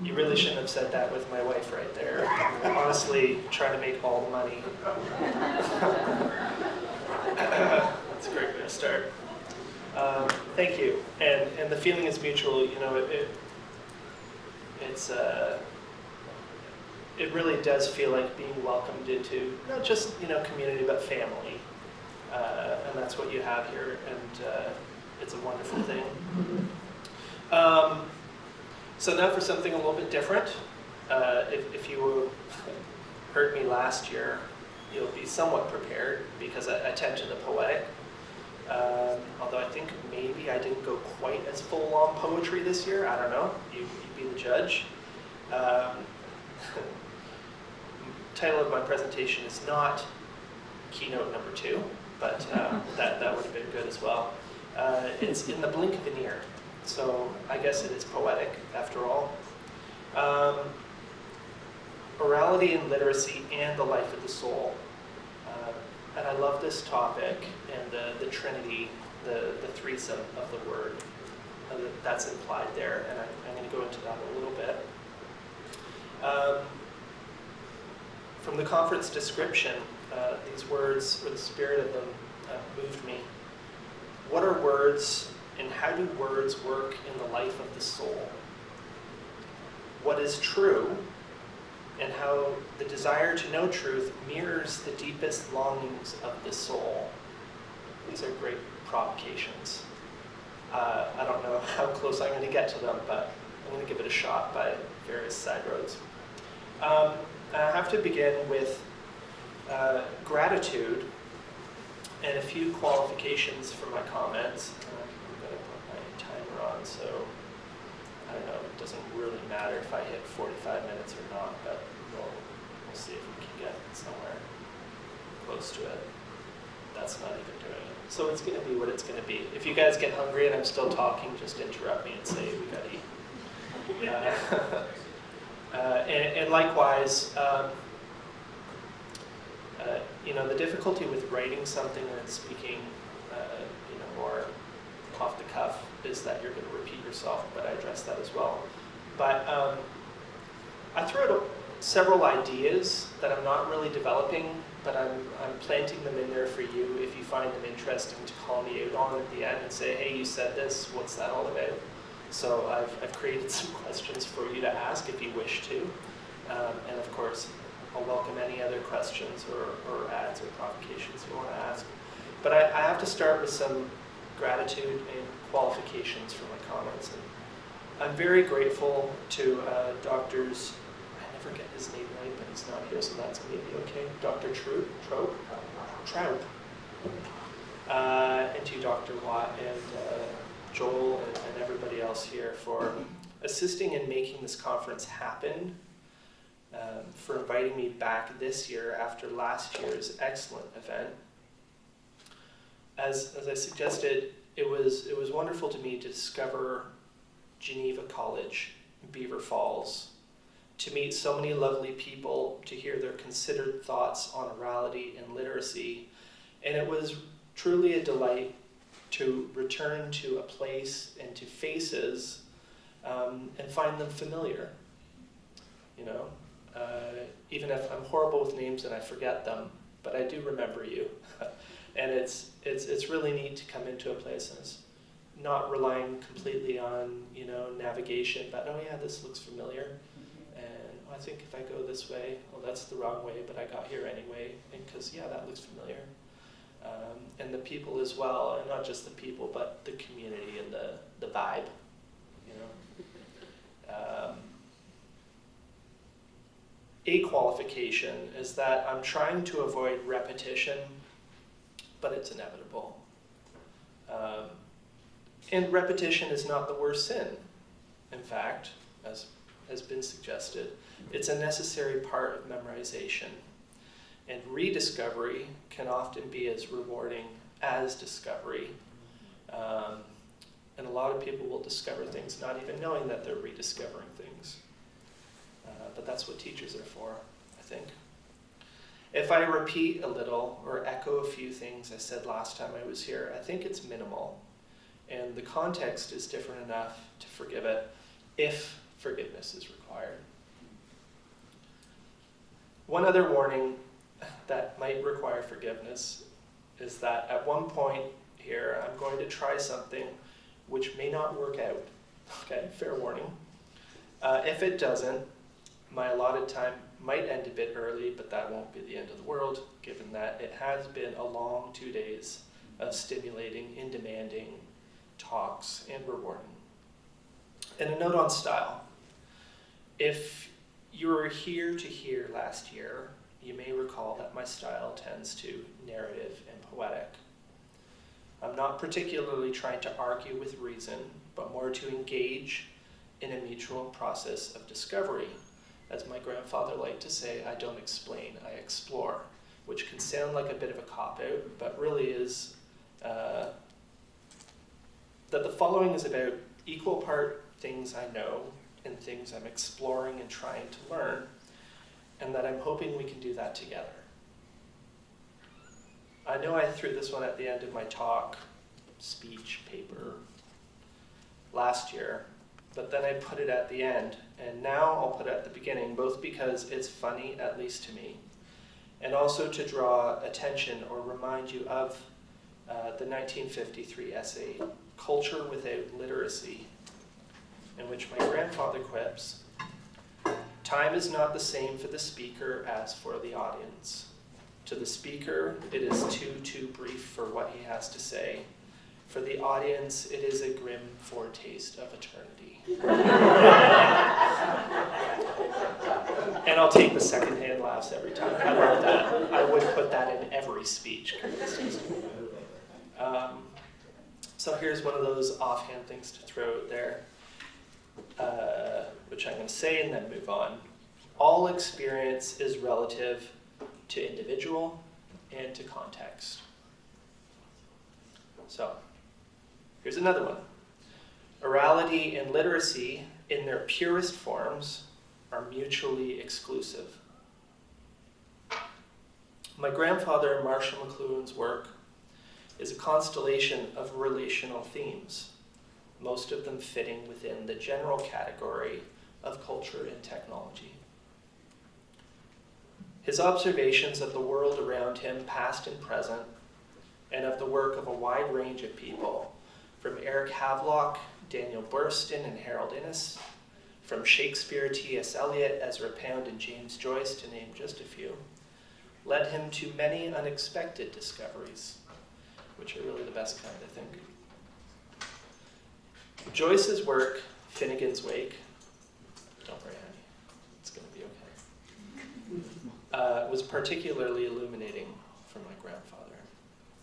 You really shouldn't have said that with my wife right there. Honestly, trying to make all the money. That's a great way to start. Thank you. And the feeling is mutual. You know, it really does feel like being welcomed into not just, you know, community, but family. And that's what you have here, and it's a wonderful thing. So now for something a little bit different. If you heard me last year, you'll be somewhat prepared because I tend to the poetic. Although I think maybe I didn't go quite as full on poetry this year. I don't know. You be the judge. Title of my presentation is not keynote number 2, but that would have been good as well. It's in the blink of an ear, so I guess it is poetic after all. Orality and literacy and the life of the soul. And I love this topic and the trinity, the threesome of the word that's implied there, and I'm going to go into that a little bit. From the conference description, these words, or the spirit of them, moved me. What are words, and how do words work in the life of the soul? What is true, and how the desire to know truth mirrors the deepest longings of the soul. These are great provocations. I don't know how close I'm going to get to them, but I'm going to give it a shot by various side roads. I have to begin with gratitude and a few qualifications for my comments. I'm going to put my timer on, so I don't know, it doesn't really matter if I hit 45 minutes or not, but we'll see if we can get somewhere close to it. That's not even doing it. So it's going to be what it's going to be. If you guys get hungry and I'm still talking, just interrupt me and say, we got to eat. And likewise, you know, the difficulty with writing something and speaking, you know, more off the cuff is that you're going to repeat yourself, but I address that as well. But I threw out several ideas that I'm not really developing, but I'm planting them in there for you if you find them interesting to call me out on at the end and say, hey, you said this, what's that all about? So I've created some questions for you to ask if you wish to. And of course, I'll welcome any other questions or adds or provocations you want to ask. But I have to start with some gratitude and qualifications for my comments. And I'm very grateful to doctors, I never get his name right, but he's not here, so that's maybe okay. Dr. Trout, and to Dr. Watt and Joel and everybody else here for assisting in making this conference happen, for inviting me back this year after last year's excellent event. As I suggested, it was wonderful to me to discover Geneva College, Beaver Falls, to meet so many lovely people, to hear their considered thoughts on orality and literacy, and it was truly a delight to return to a place and to faces and find them familiar. You know, even if I'm horrible with names and I forget them, but I do remember you. And it's really neat to come into a place and it's not relying completely on, you know, navigation, but oh yeah, this looks familiar. And I think if I go this way, well, that's the wrong way, but I got here anyway, and because yeah, that looks familiar. And the people as well, and not just the people, but the community and the vibe, you know. A qualification is that I'm trying to avoid repetition, but it's inevitable. And repetition is not the worst sin. In fact, as has been suggested, it's a necessary part of memorization. And rediscovery can often be as rewarding as discovery. And a lot of people will discover things not even knowing that they're rediscovering things. But that's what teachers are for, I think. If I repeat a little or echo a few things I said last time I was here, I think it's minimal. And the context is different enough to forgive it if forgiveness is required. One other warning that might require forgiveness is that at one point here, I'm going to try something which may not work out. Okay, fair warning. If it doesn't, my allotted time might end a bit early, but that won't be the end of the world, given that it has been a long 2 days of stimulating and demanding talks and rewarding. And a note on style. If you were here to hear last year, you may recall that my style tends to narrative and poetic. I'm not particularly trying to argue with reason, but more to engage in a mutual process of discovery. As my grandfather liked to say, I don't explain, I explore, which can sound like a bit of a cop-out, but really is that the following is about equal part things I know and things I'm exploring and trying to learn, and that I'm hoping we can do that together. I know I threw this one at the end of my talk, speech, paper, last year, but then I put it at the end, and now I'll put it at the beginning, both because it's funny, at least to me, and also to draw attention or remind you of the 1953 essay, Culture Without Literacy, in which my grandfather quips, "Time is not the same for the speaker as for the audience. To the speaker, it is too brief for what he has to say. For the audience, it is a grim foretaste of eternity." And I'll take the secondhand laughs every time. I love that. I would put that in every speech. So here's one of those offhand things to throw out there, which I'm going to say and then move on. All experience is relative to individual and to context. So, here's another one. Orality and literacy, in their purest forms, are mutually exclusive. My grandfather, Marshall McLuhan's work, is a constellation of relational themes, most of them fitting within the general category of culture and technology. His observations of the world around him, past and present, and of the work of a wide range of people, from Eric Havelock, Daniel Burstyn, and Harold Innis, from Shakespeare, T.S. Eliot, Ezra Pound, and James Joyce, to name just a few, led him to many unexpected discoveries, which are really the best kind, I think. Joyce's work, Finnegan's Wake, don't worry, honey, it's going to be okay, was particularly illuminating for my grandfather.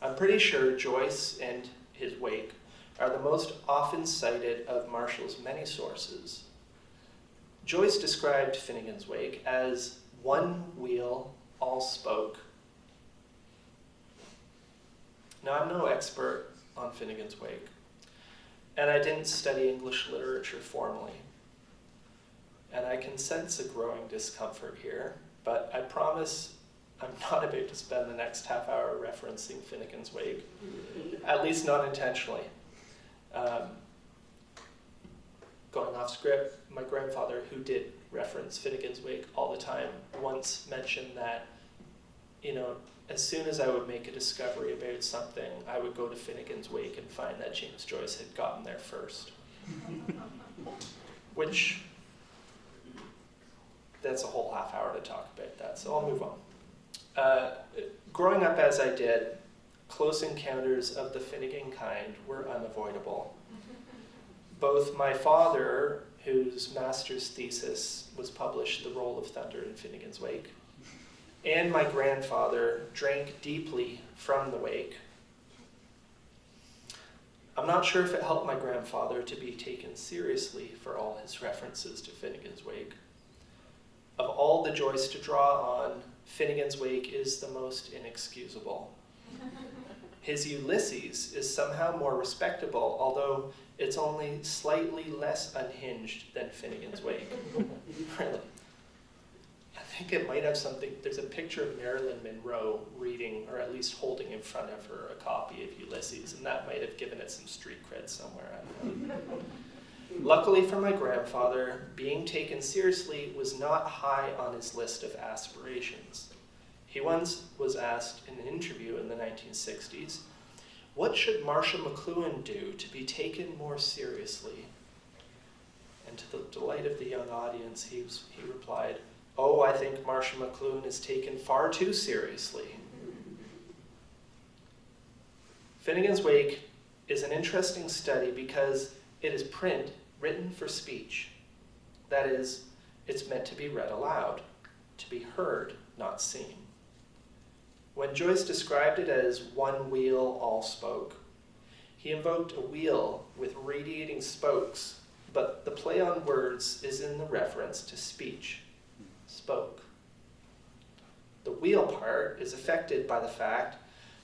I'm pretty sure Joyce and his Wake are the most often cited of Marshall's many sources. Joyce described Finnegan's Wake as one wheel, all spoke. Now, I'm no expert on Finnegan's Wake, and I didn't study English literature formally. And I can sense a growing discomfort here, but I promise I'm not about to spend the next half hour referencing Finnegan's Wake, at least not intentionally. Going off script, my grandfather, who did reference Finnegan's Wake all the time, once mentioned that, as soon as I would make a discovery about something, I would go to Finnegan's Wake and find that James Joyce had gotten there first. Which, that's a whole half hour to talk about that, so I'll move on. Growing up as I did, close encounters of the Finnegan kind were unavoidable. Both my father, whose master's thesis was published, The Roll of Thunder in Finnegan's Wake, and my grandfather drank deeply from the wake. I'm not sure if it helped my grandfather to be taken seriously for all his references to Finnegan's Wake. Of all the Joyce to draw on, Finnegan's Wake is the most inexcusable. His Ulysses is somehow more respectable, although it's only slightly less unhinged than Finnegan's Wake. Really. I think it might have something, there's a picture of Marilyn Monroe reading, or at least holding in front of her, a copy of Ulysses, and that might have given it some street cred somewhere, I don't know. Luckily for my grandfather, being taken seriously was not high on his list of aspirations. He once was asked in an interview in the 1960s, "What should Marshall McLuhan do to be taken more seriously?" And to the delight of the young audience, he replied, "Oh, I think Marshall McLuhan is taken far too seriously." Finnegan's Wake is an interesting study because it is print written for speech. That is, it's meant to be read aloud, to be heard, not seen. When Joyce described it as one wheel, all spoke, he invoked a wheel with radiating spokes, but the play on words is in the reference to speech, spoke. The wheel part is affected by the fact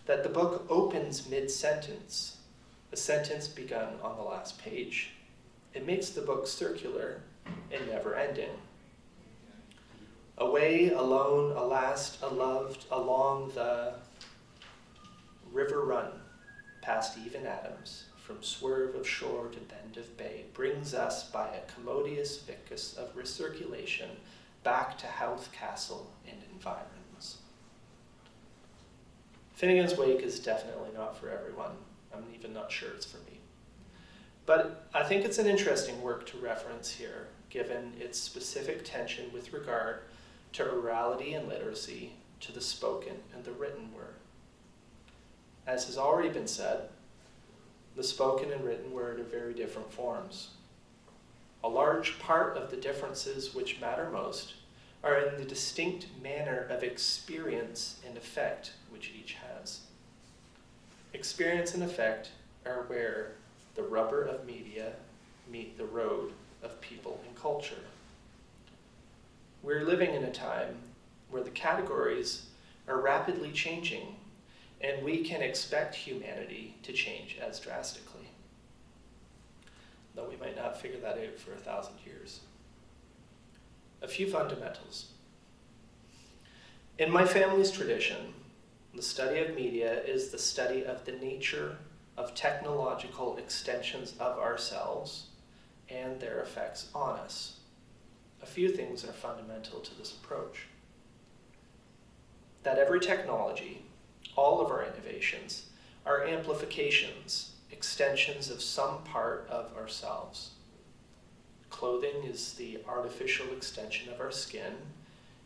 that the book opens mid-sentence, a sentence begun on the last page. It makes the book circular and never-ending. Away, alone, a last, a loved, along the river run, past even Adams, from swerve of shore to bend of bay, brings us by a commodious vicus of recirculation back to Howth Castle and environs. Finnegan's Wake is definitely not for everyone. I'm even not sure it's for me. But I think it's an interesting work to reference here, given its specific tension with regard to orality and literacy, to the spoken and the written word. As has already been said, the spoken and written word are very different forms. A large part of the differences which matter most are in the distinct manner of experience and effect which each has. Experience and effect are where the rubber of media meet the road of people and culture. We're living in a time where the categories are rapidly changing, and we can expect humanity to change as drastically, though we might not figure that out for 1,000 years. A few fundamentals. In my family's tradition, the study of media is the study of the nature of technological extensions of ourselves and their effects on us. A few things are fundamental to this approach. That every technology, all of our innovations, are amplifications, extensions of some part of ourselves. Clothing is the artificial extension of our skin,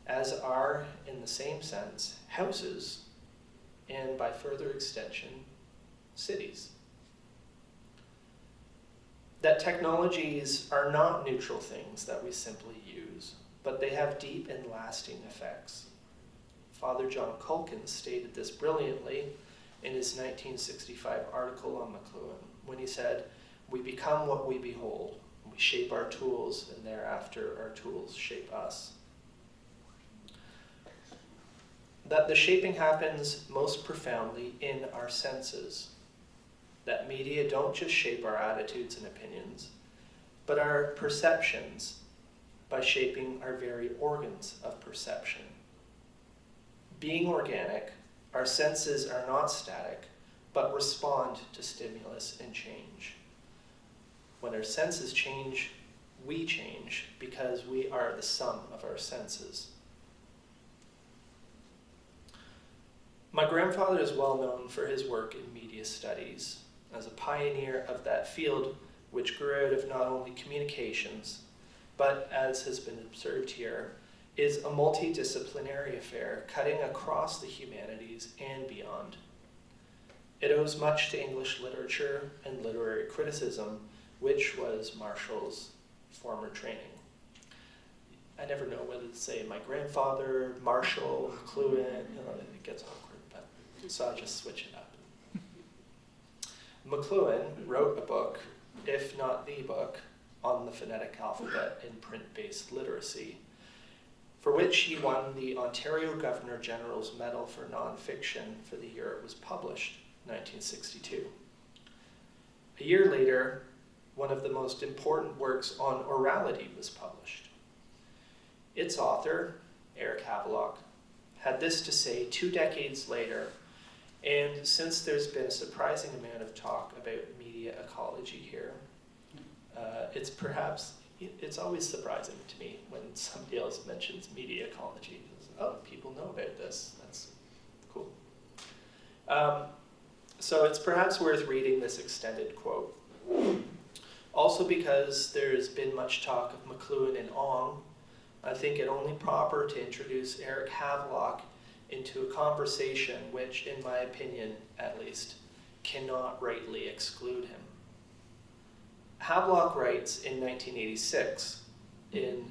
as are, in the same sense, houses, and by further extension, cities. That technologies are not neutral things that we simply use, but they have deep and lasting effects. Father John Culkin stated this brilliantly in his 1965 article on McLuhan, when he said, "We become what we behold. We shape our tools, and thereafter our tools shape us." That the shaping happens most profoundly in our senses. That media don't just shape our attitudes and opinions, but our perceptions by shaping our very organs of perception. Being organic, our senses are not static, but respond to stimulus and change. When our senses change, we change because we are the sum of our senses. My grandfather is well known for his work in media studies, as a pioneer of that field which grew out of not only communications, but, as has been observed here, is a multidisciplinary affair cutting across the humanities and beyond. It owes much to English literature and literary criticism, which was Marshall's former training. I never know whether to say my grandfather, Marshall, McLuhan, it gets awkward, but so I'll just switch it up. McLuhan wrote a book, if not the book, on the phonetic alphabet and print-based literacy, for which he won the Ontario Governor-General's Medal for Nonfiction for the year it was published, 1962. A year later, one of the most important works on orality was published. Its author, Eric Havelock, had this to say 2 decades later, and since there's been a surprising amount of talk about media ecology here, it's always surprising to me when somebody else mentions media ecology. Oh, people know about this. That's cool. So it's perhaps worth reading this extended quote. Also because there's been much talk of McLuhan and Ong, I think it only proper to introduce Eric Havelock into a conversation which, in my opinion at least, cannot rightly exclude him. Havelock writes in 1986 in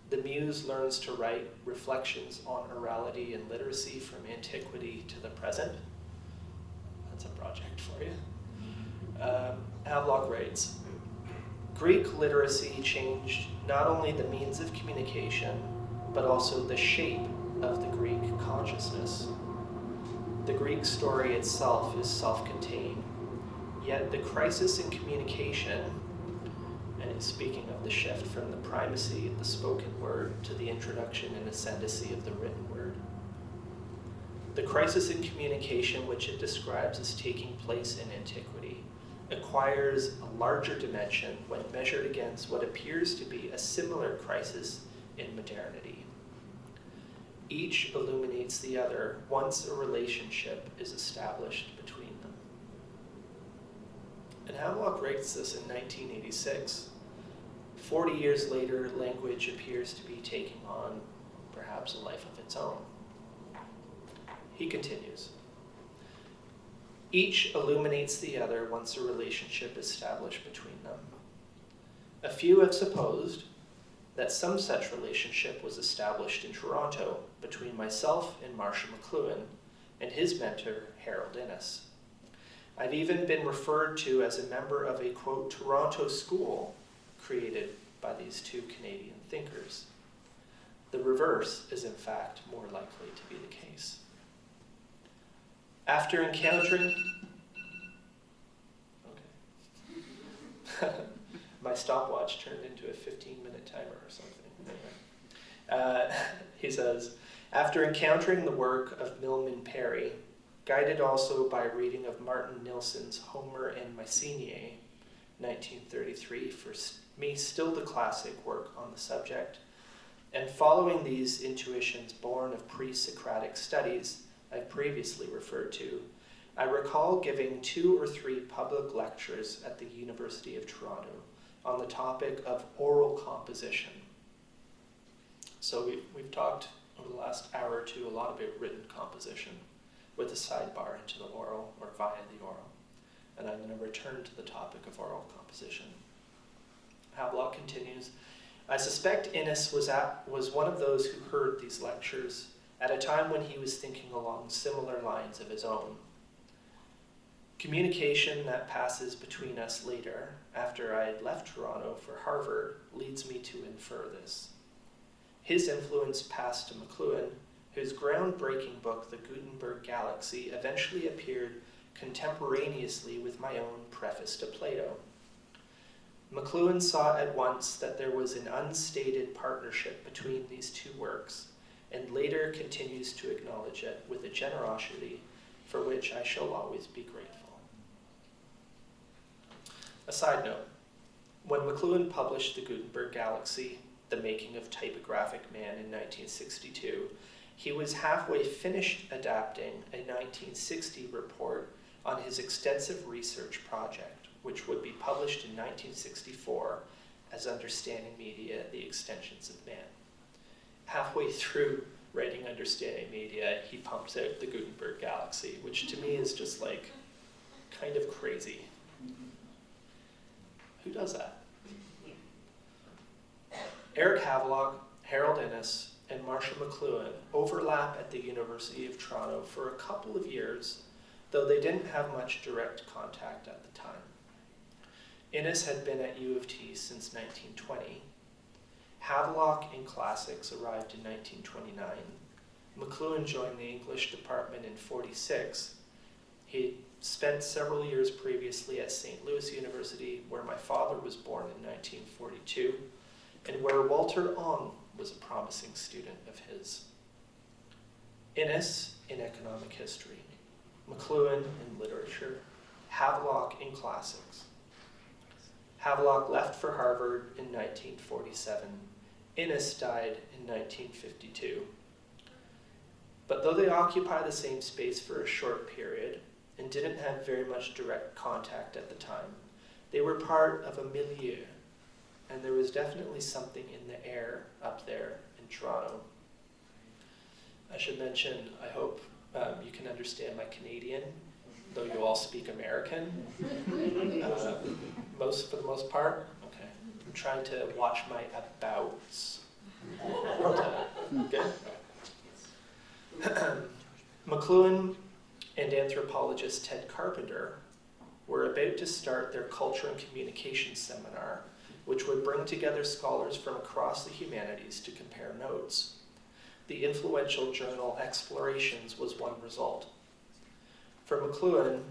The Muse Learns to Write, Reflections on Orality and Literacy from Antiquity to the Present. That's a project for you. Havelock writes, Greek literacy changed not only the means of communication, but also the shape of the Greek consciousness. The Greek story itself is self-contained, yet the crisis in communication, and it's speaking of the shift from the primacy of the spoken word to the introduction and ascendancy of the written word. The crisis in communication, which it describes as taking place in antiquity, acquires a larger dimension when measured against what appears to be a similar crisis in modernity. Each illuminates the other once a relationship is established between them. And Havelock writes this in 1986. 40 years later, language appears to be taking on perhaps a life of its own. He continues, each illuminates the other once a relationship is established between them. A few have supposed that some such relationship was established in Toronto between myself and Marshall McLuhan and his mentor, Harold Innes. I've even been referred to as a member of a, quote, Toronto school created by these two Canadian thinkers. The reverse is in fact more likely to be the case. After encountering, my stopwatch turned into a 15-minute timer or something. Anyway. He says, after encountering the work of Milman Parry, guided also by reading of Martin Nilsson's Homer and Mycenae, 1933, for me still the classic work on the subject, and following these intuitions born of pre-Socratic studies I've previously referred to, I recall giving 2 or 3 public lectures at the University of Toronto on the topic of oral composition. So we've talked over the last hour or two a lot about written composition with a sidebar into the oral or via the oral. And I'm going to return to the topic of oral composition. Havelock continues, I suspect Innes was one of those who heard these lectures at a time when he was thinking along similar lines of his own. Communication that passes between us later, after I had left Toronto for Harvard, leads me to infer this. His influence passed to McLuhan, whose groundbreaking book, The Gutenberg Galaxy, eventually appeared contemporaneously with my own preface to Plato. McLuhan saw at once that there was an unstated partnership between these two works, and later continues to acknowledge it with a generosity for which I shall always be grateful. A side note, when McLuhan published The Gutenberg Galaxy, The Making of Typographic Man in 1962, he was halfway finished adapting a 1960 report on his extensive research project, which would be published in 1964 as Understanding Media, The Extensions of Man. Halfway through writing Understanding Media, he pumps out The Gutenberg Galaxy, which to me is just like kind of crazy. Who does that? Eric Havelock, Harold Innes, and Marshall McLuhan overlap at the University of Toronto for a couple of years, though they didn't have much direct contact at the time. Innes had been at U of T since 1920. Havelock in classics arrived in 1929. McLuhan joined the English department in 1946. He spent several years previously at St. Louis University, where my father was born in 1942, and where Walter Ong was a promising student of his. Innes in economic history, McLuhan in literature, Havelock in classics. Havelock left for Harvard in 1947. Innes died in 1952. But though they occupy the same space for a short period and didn't have very much direct contact at the time, they were part of a milieu, and there was definitely something in the air up there in Toronto. I should mention, I hope you can understand my Canadian, though you all speak American, for the most part. Okay, I'm trying to watch my abouts. Good. McLuhan and anthropologist Ted Carpenter were about to start their Culture and Communication seminar, which would bring together scholars from across the humanities to compare notes. The influential journal Explorations was one result. For McLuhan,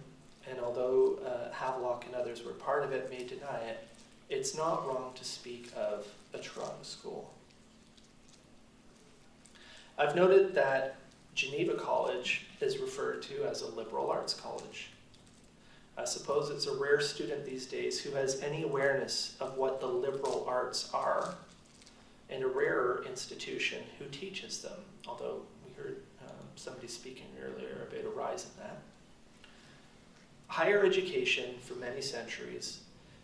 and although Havelock and others were part of it, may deny it, it's not wrong to speak of a Toronto school. I've noted that Geneva College is referred to as a liberal arts college. I suppose it's a rare student these days who has any awareness of what the liberal arts are, and a rarer institution who teaches them, although we heard somebody speaking earlier about a rise in that. Higher education for many centuries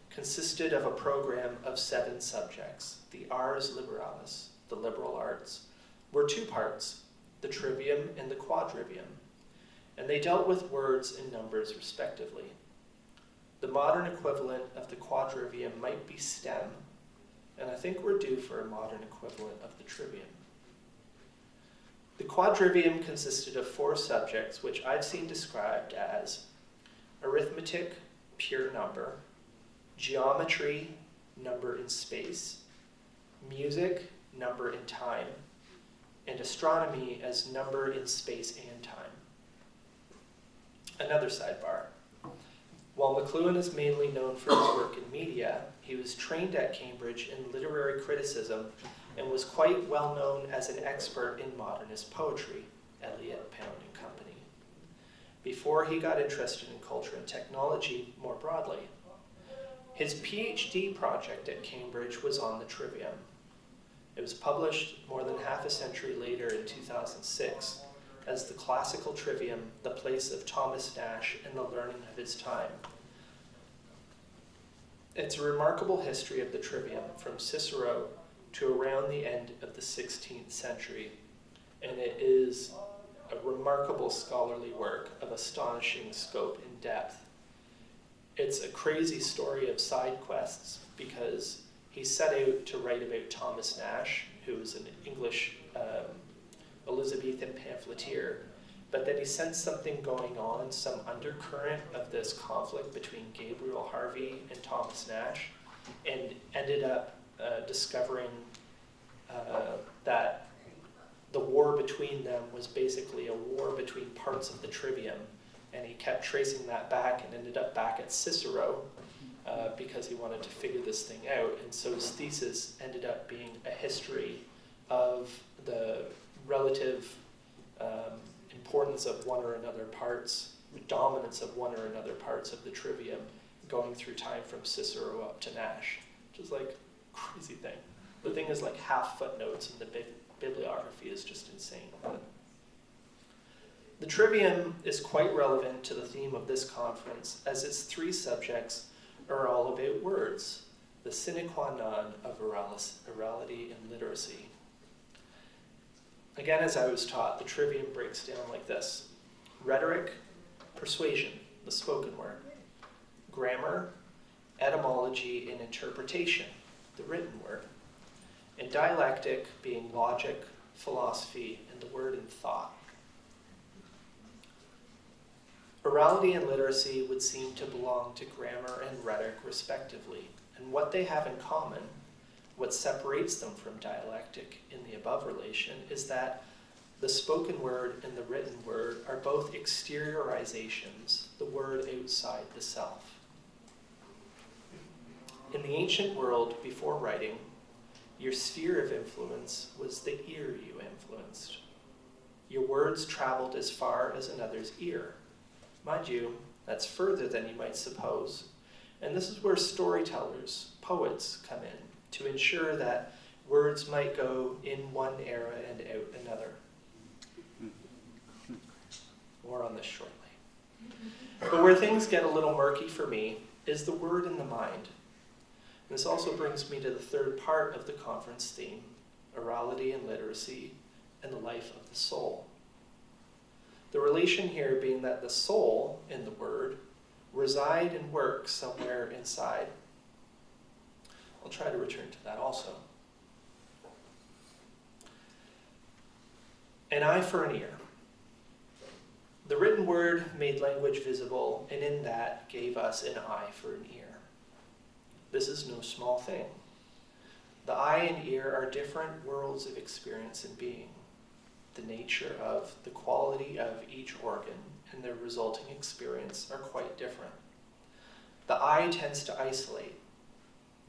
consisted of a program of 7 subjects. The ars liberalis, the liberal arts, were 2 parts, the trivium and the quadrivium, and they dealt with words and numbers respectively. The modern equivalent of the quadrivium might be STEM, and I think we're due for a modern equivalent of the trivium. The quadrivium consisted of 4 subjects, which I've seen described as arithmetic, pure number, geometry, number in space, music, number in time, and astronomy as number in space and time. Another sidebar. While McLuhan is mainly known for his work in media, he was trained at Cambridge in literary criticism and was quite well known as an expert in modernist poetry, Eliot, Pound and Company, before he got interested in culture and technology more broadly. His PhD project at Cambridge was on the trivium. It was published more than half a century later in 2006 as the classical trivium, the place of Thomas Nash and the learning of his time. It's a remarkable history of the trivium from Cicero to around the end of the 16th century, and it is a remarkable scholarly work of astonishing scope and depth. It's a crazy story of side quests because he set out to write about Thomas Nash, who was an English Elizabethan pamphleteer, but then he sensed something going on, some undercurrent of this conflict between Gabriel Harvey and Thomas Nash, and ended up discovering that the war between them was basically a war between parts of the trivium, and he kept tracing that back and ended up back at Cicero because he wanted to figure this thing out, and so his thesis ended up being a history of the relative importance of one or another parts, the dominance of one or another parts of the trivium going through time from Cicero up to Nash, which is like a crazy thing. The thing is like half footnotes, and the bibliography is just insane. But the trivium is quite relevant to the theme of this conference, as its 3 subjects are all about words, the sine qua non of orality and literacy. Again, as I was taught, the trivium breaks down like this: rhetoric, persuasion, the spoken word; grammar, etymology, and interpretation, the written word; and dialectic being logic, philosophy, and the word in thought. Orality and literacy would seem to belong to grammar and rhetoric respectively, and what they have in common, what separates them from dialectic in the above relation, is that the spoken word and the written word are both exteriorizations, the word outside the self. In the ancient world, before writing, your sphere of influence was the ear you influenced. Your words traveled as far as another's ear. Mind you, that's further than you might suppose, And this is where storytellers, poets, come in to ensure that words might go in one era and out another. More on this shortly. But where things get a little murky for me is the word and the mind. And this also brings me to the third part of the conference theme, orality and literacy, and the life of the soul. The relation here being that the soul in the word reside and work somewhere inside. I'll try to return to that also. An eye for an ear. The written word made language visible, and in that gave us an eye for an ear. This is no small thing. The eye and ear are different worlds of experience and being. The nature of, the quality of each organ and their resulting experience are quite different. The eye tends to isolate.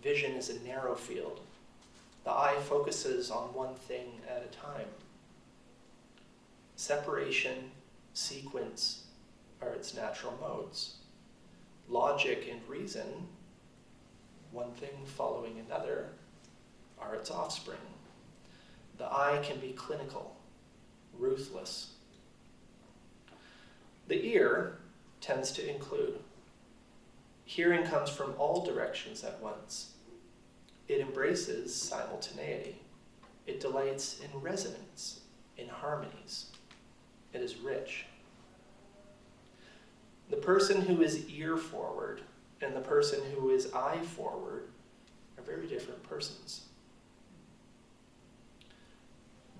Vision is a narrow field. The eye focuses on one thing at a time. Separation, sequence are its natural modes. Logic and reason, one thing following another, are its offspring. The eye can be clinical, ruthless. The ear tends to include. Hearing comes from all directions at once. It embraces simultaneity. It delights in resonance, in harmonies. It is rich. The person who is ear forward and the person who is eye forward are very different persons.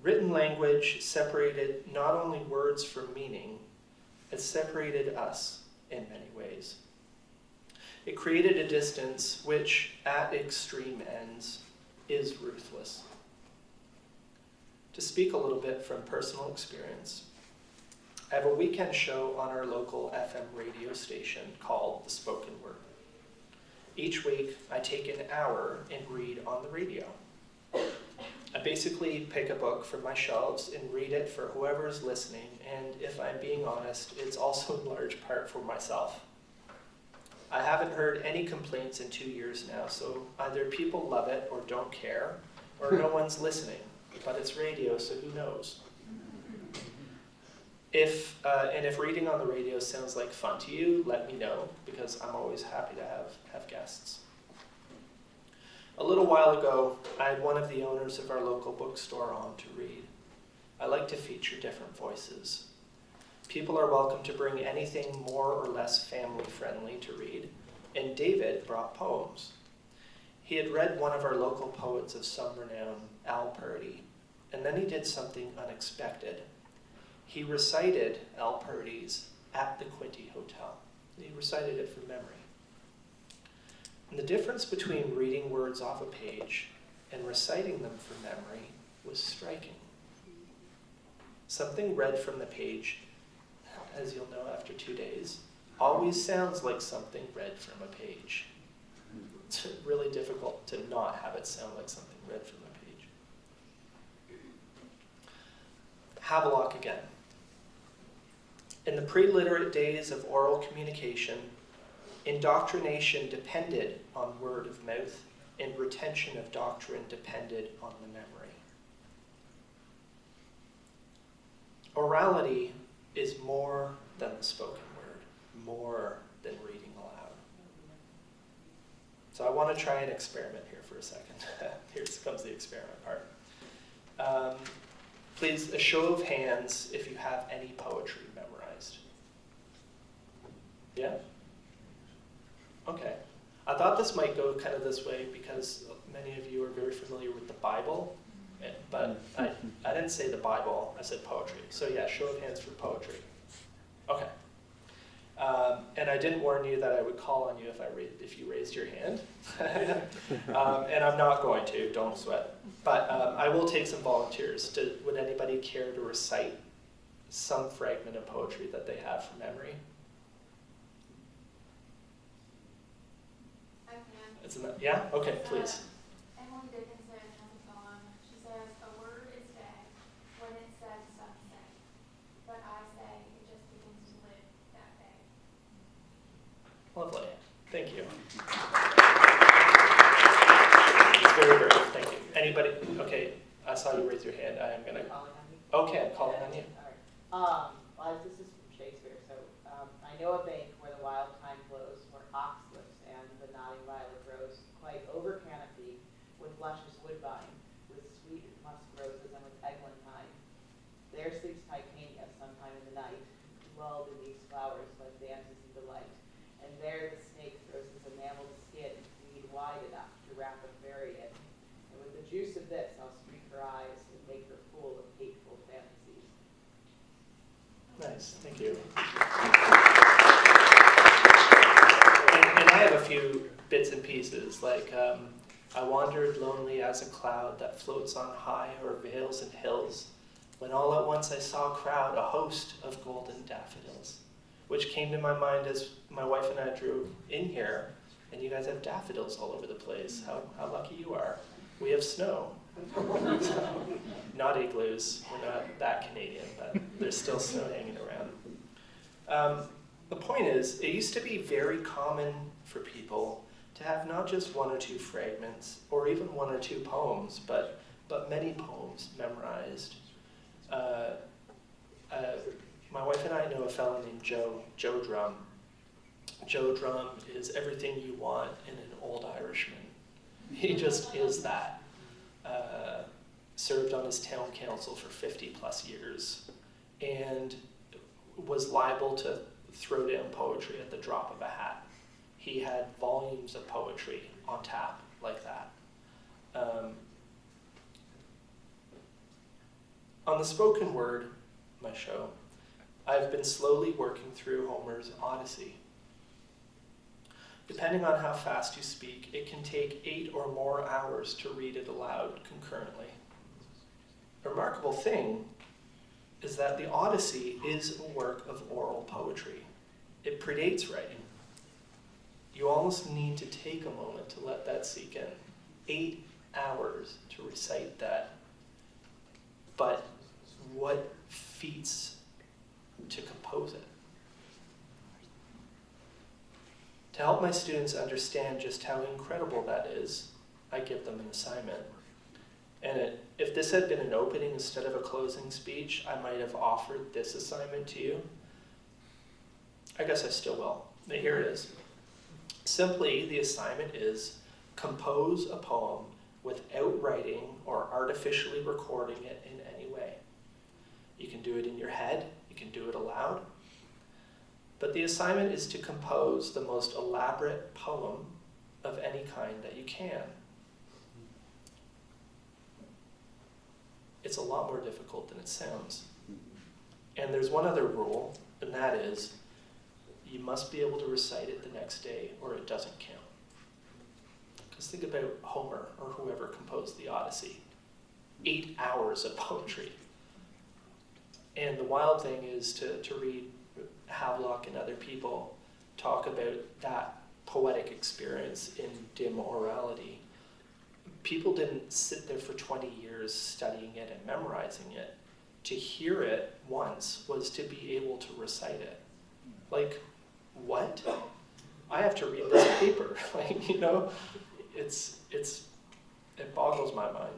Written language separated not only words from meaning, it separated us in many ways. It created a distance which, at extreme ends, is ruthless. To speak a little bit from personal experience, I have a weekend show on our local FM radio station called The Spoken Word. Each week, I take an hour and read on the radio. I basically pick a book from my shelves and read it for whoever is listening, and if I'm being honest, it's also in large part for myself. I haven't heard any complaints in 2 years now, so either people love it or don't care, or no one's listening, but it's radio, so who knows? If reading on the radio sounds like fun to you, let me know, because I'm always happy to have guests. A little while ago, I had one of the owners of our local bookstore on to read. I like to feature different voices. People are welcome to bring anything more or less family-friendly to read, and David brought poems. He had read one of our local poets of some renown, Al Purdy, and then he did something unexpected. He recited Al Purdy's At the Quinty Hotel. He recited it from memory. And the difference between reading words off a page and reciting them from memory was striking. Something read from the page, as you'll know after 2 days, always sounds like something read from a page. It's really difficult to not have it sound like something read from a page. Havelock again. In the pre-literate days of oral communication, indoctrination depended on word of mouth, and retention of doctrine depended on the memory. Orality is more than the spoken word, more than reading aloud. So I want to try an experiment here for a second. Here comes the experiment part. Please, a show of hands if you have any poetry memorized. Yeah? Okay. I thought this might go kind of this way because many of you are very familiar with the Bible, but I didn't say the Bible, I said poetry. So yeah, show of hands for poetry. Okay. And I didn't warn you that I would call on you if you raised your hand. And I'm not going to, don't sweat. But I will take some volunteers. Would anybody care to recite some fragment of poetry that they have from memory? Yeah? Okay, please. Emily Dickinson has a poem. She says, "A word is dead when it says some say, but I say it just begins to live that day." Lovely. Thank you. I saw you raise your hand. I am gonna. Calling on me? Okay, I'm calling on you. All right. Well, this is from Shakespeare. So I know a bank where the wild thyme flows, where ox lips and the nodding violet grows, quite over canopy with luscious woodbine, with sweet musk roses and with eglantine. There sleeps Titania sometime in the night, lulled in these flowers like dances in delight. And there the snake throws his enameled skin, indeed wide enough to wrap a fairy in. And with the juice of this, I'll streak her eyes and make her full of hateful fantasies. Nice, thank you. And I have a few bits and pieces, like I wandered lonely as a cloud that floats on high o'er vales and hills, when all at once I saw a crowd, a host of golden daffodils, which came to my mind as my wife and I drove in here, and you guys have daffodils all over the place. How lucky you are. We have snow. So, not igloos, we're not that Canadian, but there's still snow hanging around. The point is, it used to be very common for people to have not just one or two fragments, or even one or two poems, but many poems memorized. My wife and I know a fellow named Joe Drum. Joe Drum is everything you want in an old Irishman. He just is that. Served on his town council for 50 plus years and was liable to throw down poetry at the drop of a hat. He had volumes of poetry on tap like that. On the spoken word, my show, I've been slowly working through Homer's Odyssey. Depending on how fast you speak, it can take 8 or more hours to read it aloud concurrently. A remarkable thing is that the Odyssey is a work of oral poetry. It predates writing. You almost need to take a moment to let that sink in. 8 hours to recite that. But what feats to compose it? To help my students understand just how incredible that is, I give them an assignment. And if this had been an opening instead of a closing speech, I might have offered this assignment to you. I guess I still will, but here it is. Simply, the assignment is compose a poem without writing or artificially recording it in any way. You can do it in your head, you can do it aloud, but the assignment is to compose the most elaborate poem of any kind that you can. It's a lot more difficult than it sounds. And there's one other rule, and that is you must be able to recite it the next day or it doesn't count. Because think about Homer or whoever composed the Odyssey. 8 hours of poetry. And the wild thing is to read Havelock and other people talk about that poetic experience in dim orality. People didn't sit there for 20 years studying it and memorizing it. To hear it once was to be able to recite it. Like, what? I have to read this paper. Like, you know, it boggles my mind.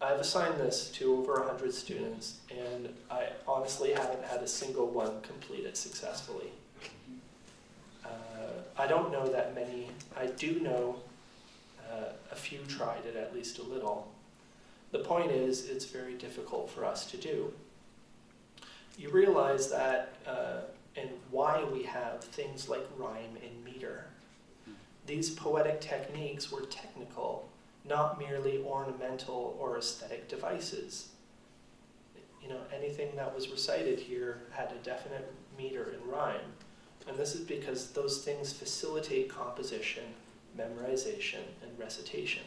I've assigned this to over 100 students, and I honestly haven't had a single one complete it successfully. I don't know that many. I do know a few tried it at least a little. The point is, it's very difficult for us to do. You realize that, and why we have things like rhyme and meter. These poetic techniques were technical, not merely ornamental or aesthetic devices. You know, anything that was recited here had a definite meter and rhyme. And this is because those things facilitate composition, memorization, and recitation.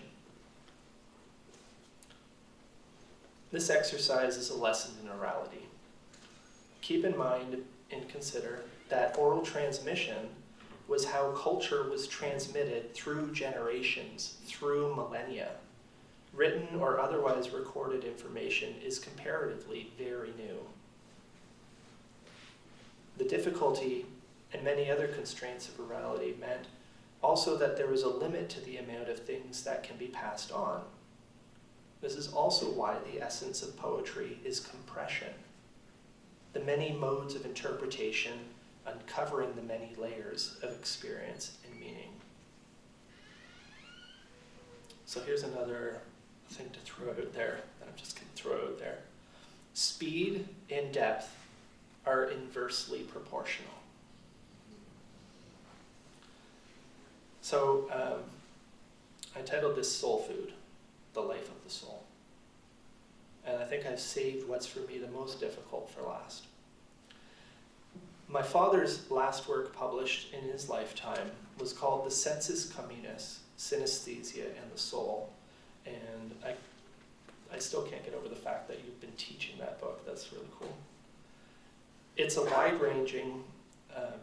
This exercise is a lesson in orality. Keep in mind and consider that oral transmission was how culture was transmitted through generations, through millennia. Written or otherwise recorded information is comparatively very new. The difficulty and many other constraints of orality meant also that there was a limit to the amount of things that can be passed on. This is also why the essence of poetry is compression. The many modes of interpretation, uncovering the many layers of experience and meaning. So here's another thing to throw out there, that I'm just going to throw out there. Speed and depth are inversely proportional. So I titled this Soul Food, The Life of the Soul. And I think I've saved what's for me the most difficult for last. My father's last work published in his lifetime was called The Sensus Communis, Synesthesia and the Soul. And I still can't get over the fact that you've been teaching that book. That's really cool. It's a wide-ranging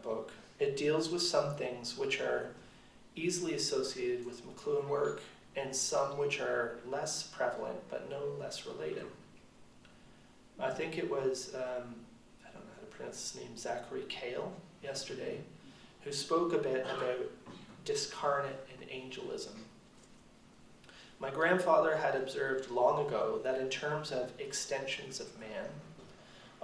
book. It deals with some things which are easily associated with McLuhan work and some which are less prevalent but no less related. I think it was, I don't know how to pronounce his name, Zachary Kale yesterday, who spoke a bit about discarnate and angelism. My grandfather had observed long ago that in terms of extensions of man,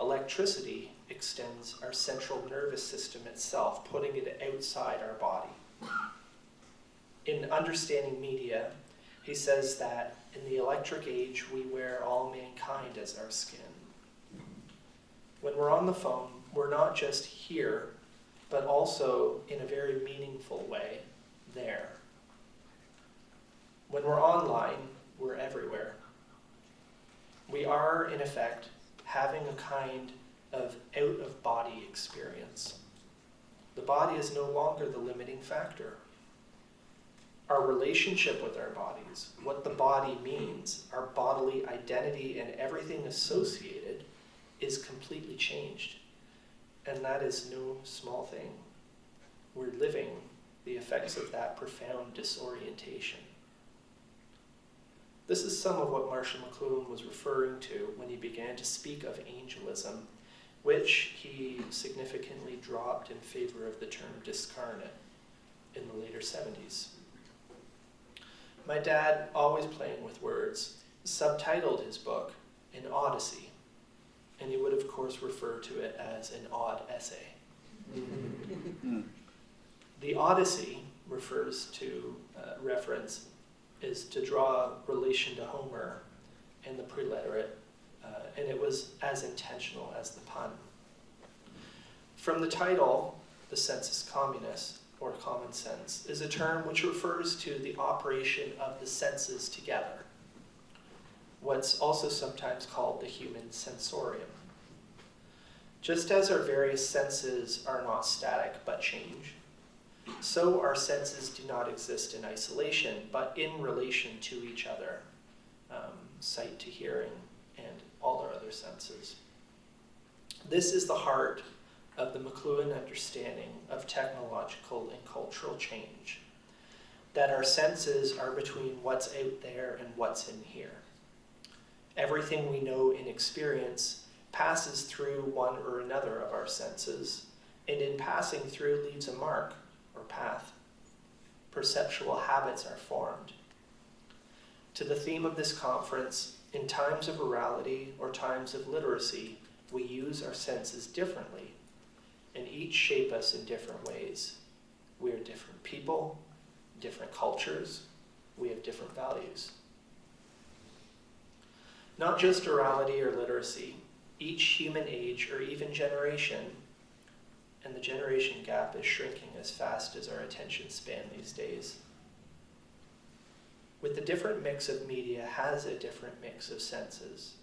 electricity extends our central nervous system itself, putting it outside our body. In Understanding Media, he says that in the electric age, we wear all mankind as our skin. When we're on the phone, we're not just here, but also in a very meaningful way, there. When we're online, we're everywhere. We are, in effect, having a kind of out-of-body experience. The body is no longer the limiting factor. Our relationship with our bodies, what the body means, our bodily identity and everything associated is completely changed. And that is no small thing. We're living the effects of that profound disorientation. This is some of what Marshall McLuhan was referring to when he began to speak of angelism, which he significantly dropped in favor of the term discarnate in the later 70s. My dad, always playing with words, subtitled his book An Odyssey, and he would of course refer to it as an odd essay. The Odyssey refers to, reference is to draw relation to Homer and the preliterate, and it was as intentional as the pun. From the title, The Sensus Communis, or common sense, is a term which refers to the operation of the senses together, what's also sometimes called the human sensorium. Just as our various senses are not static but change, so our senses do not exist in isolation but in relation to each other, sight to hearing and all our other senses. This is the heart of the McLuhan understanding of technological and cultural change, that our senses are between what's out there and what's in here. Everything we know in experience passes through one or another of our senses, and in passing through leaves a mark or path. Perceptual habits are formed. To the theme of this conference, in times of orality or times of literacy, we use our senses differently, and each shape us in different ways. We are different people, different cultures, we have different values. Not just orality or literacy, each human age or even generation, and the generation gap is shrinking as fast as our attention span these days. With the different mix of media has a different mix of senses.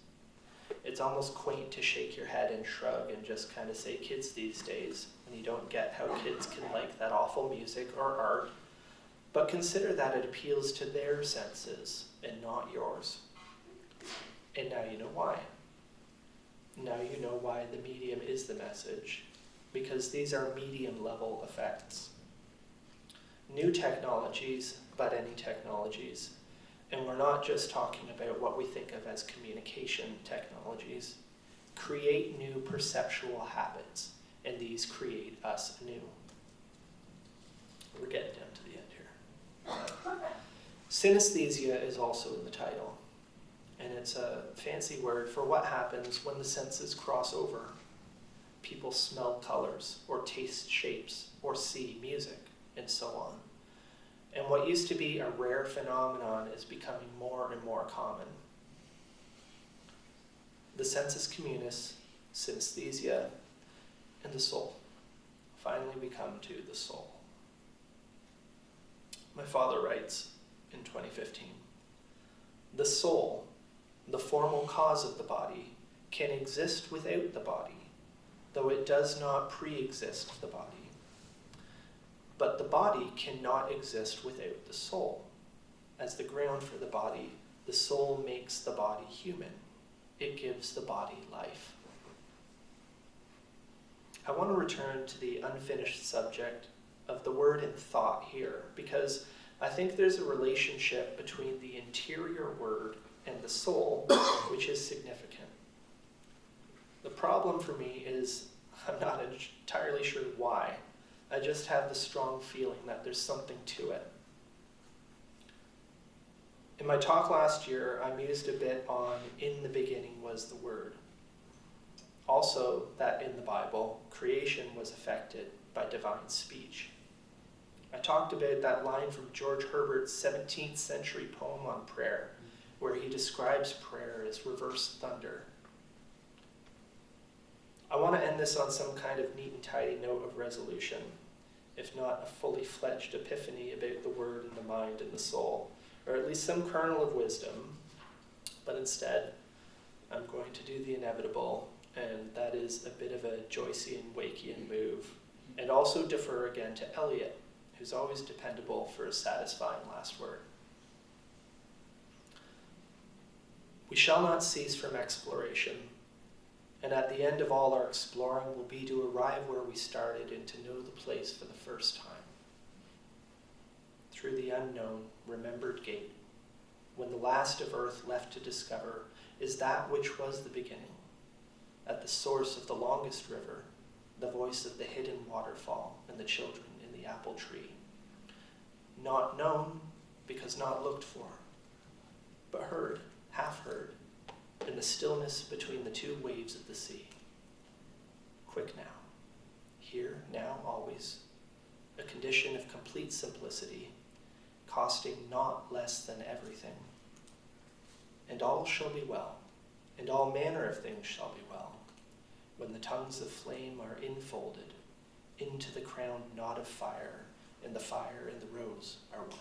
It's almost quaint to shake your head and shrug and just kind of say kids these days, when you don't get how kids can like that awful music or art, but consider that it appeals to their senses and not yours. And now you know why. Now you know why the medium is the message, because these are medium-level effects. New technologies, but any technologies, and we're not just talking about what we think of as communication technologies, create new perceptual habits, and these create us anew. We're getting down to the end here. Synesthesia is also in the title. and it's a fancy word for what happens when the senses cross over. People smell colors, or taste shapes, or see music, and so on. And what used to be a rare phenomenon is becoming more and more common. The sensus communis, synesthesia, and the soul. Finally we come to the soul. My father writes in 2015, "The soul, the formal cause of the body, can exist without the body, though it does not pre-exist the body. But the body cannot exist without the soul. As the ground for the body, the soul makes the body human. It gives the body life." I want to return to the unfinished subject of the word and thought here, because I think there's a relationship between the interior word and the soul, which is significant. The problem for me is I'm not entirely sure why. I just have the strong feeling that there's something to it. In my talk last year, I mused a bit on "in the beginning was the Word." Also, that in the Bible, creation was affected by divine speech. I talked about that line from George Herbert's 17th century poem on prayer, where he describes prayer as reverse thunder. I want to end this on some kind of neat and tidy note of resolution, if not a fully fledged epiphany about the word and the mind and the soul, or at least some kernel of wisdom, but instead, I'm going to do the inevitable, and that is a bit of a Joycean, Wakean move, and also defer again to Eliot, who's always dependable for a satisfying last word. We shall not cease from exploration, and at the end of all our exploring will be to arrive where we started and to know the place for the first time. Through the unknown, remembered gate, when the last of earth left to discover is that which was the beginning, at the source of the longest river, the voice of the hidden waterfall and the children in the apple tree. Not known, because not looked for, but heard, half heard, in the stillness between the two waves of the sea. Quick now, here, now, always, a condition of complete simplicity, costing not less than everything. And all shall be well, and all manner of things shall be well, when the tongues of flame are infolded into the crowned knot of fire, and the fire and the rose are one.